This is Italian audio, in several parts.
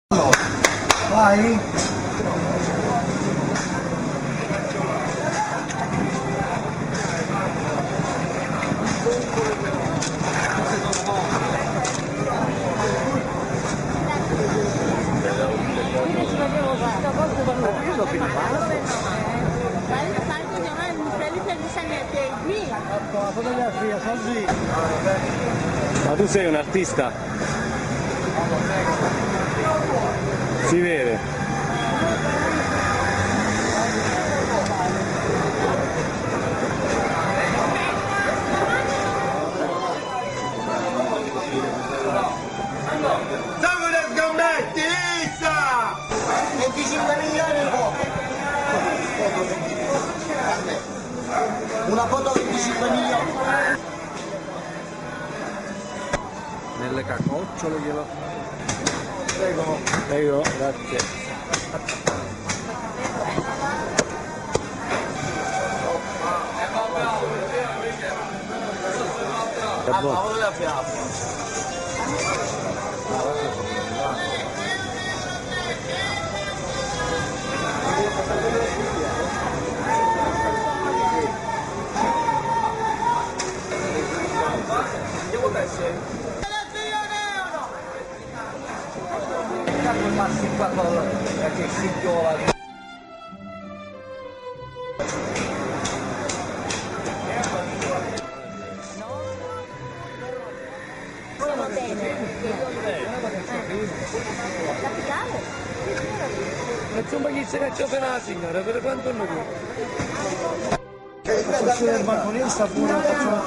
Vai! La fotografia, così. Ma tu sei un artista? Si vede. Siamo da sgambetti, Issa! 25 milioni poco. Una foto 25 milioni. Nelle cacocciole glielo. Prego. Prego, grazie. È buono. Paolo la fiamma. Passi qua perché si chiova. Sono bene. Capitale? Faccio un paghizzo che c'ho per la signora, per quanto non qui? Faccio del balconista pure, faccio una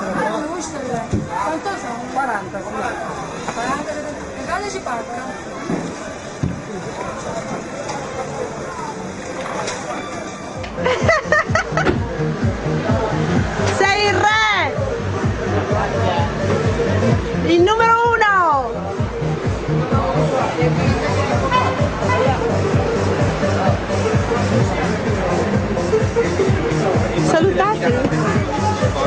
Quanto sono? 40, 40, regale ci paga. Sei il re! Il numero uno! Salutate!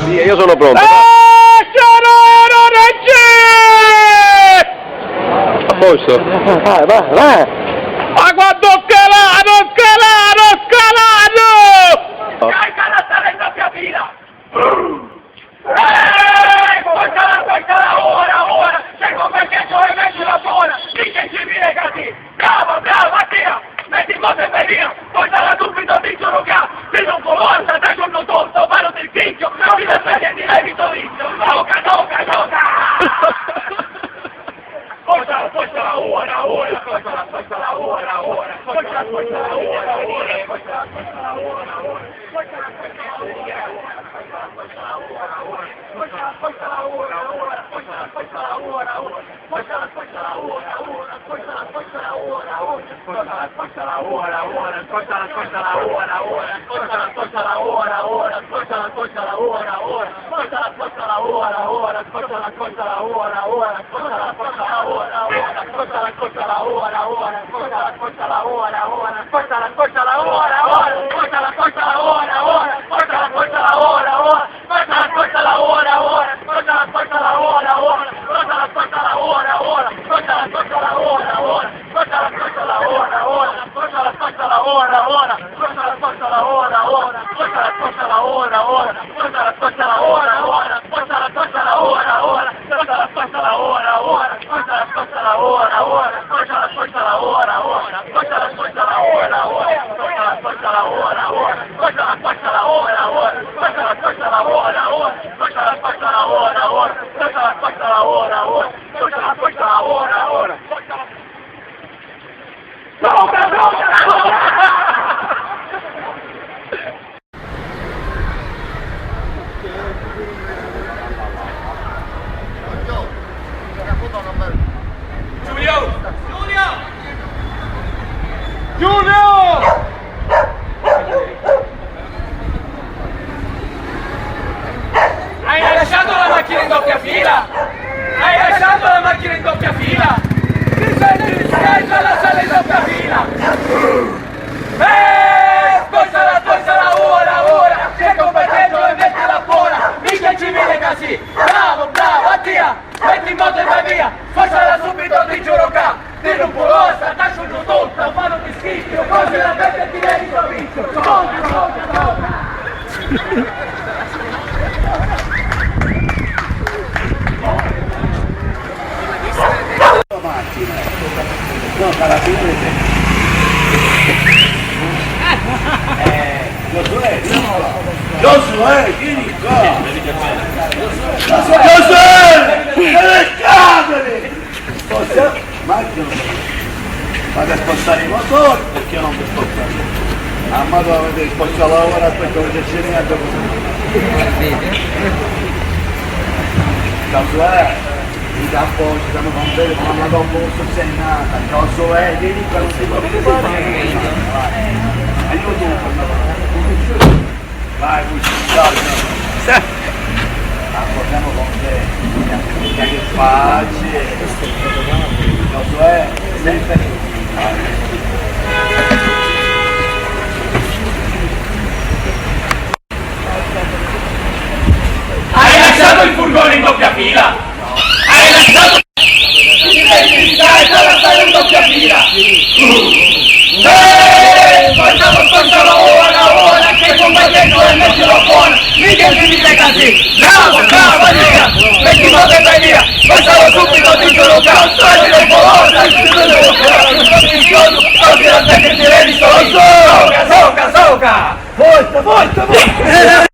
Sì, io sono pronto. A posto? Vai, vai, vai! Ma quanto ho scalato, ho scalato, ho scalato! Carica la saletta piatina! Ora! Seguo perché tu hai messo la buona! Dice civile così! Bravo, Mattia! Metti cose per via! Portala subito, ti giuro che se non forza, dai con un tonto, palo del picchio! Non mi despedi di levito vizio! Gioca! Portala ora! ora. Giulio! Hai lasciato la macchina in doppia fila! Hai lasciato la macchina in doppia fila! Ti senti in spiaggia alla sala in doppia fila! Poi sarà ora! Sei competente e metti la buona! Mica il civile così! Bravo, attia! Metti in moto e vai via! Poi sarà subito, ti giuro che! Ti non può stare su tutto! Ma non ti schifo! Così la gente ti viene in provincia! No, carabinieri. Josué, vieni qua. Josué, delle camere. Macchina. Vado a spostare i motori perché non mi spostare. Amato avete spostato la lavoro, aspetta che c'è niente. Josué. I capo ci siamo contenti, ma la dopo sei nata, Josué, vieni qua, non si può fare. Aiuto, vai, ciao. Accordiamo con te, che facile. Josué, sempre Hai lasciato il furgone in doppia fila! Hai lasciato il stai in doppia fila! Portalo ora, che combattendo e mettilo buono! Mica il civile così! Bravo, via! Metti moto e vai via! Portalo subito, ti giuro che non stai nel polosa! Così la te che ti revi solo! Soca! Volta!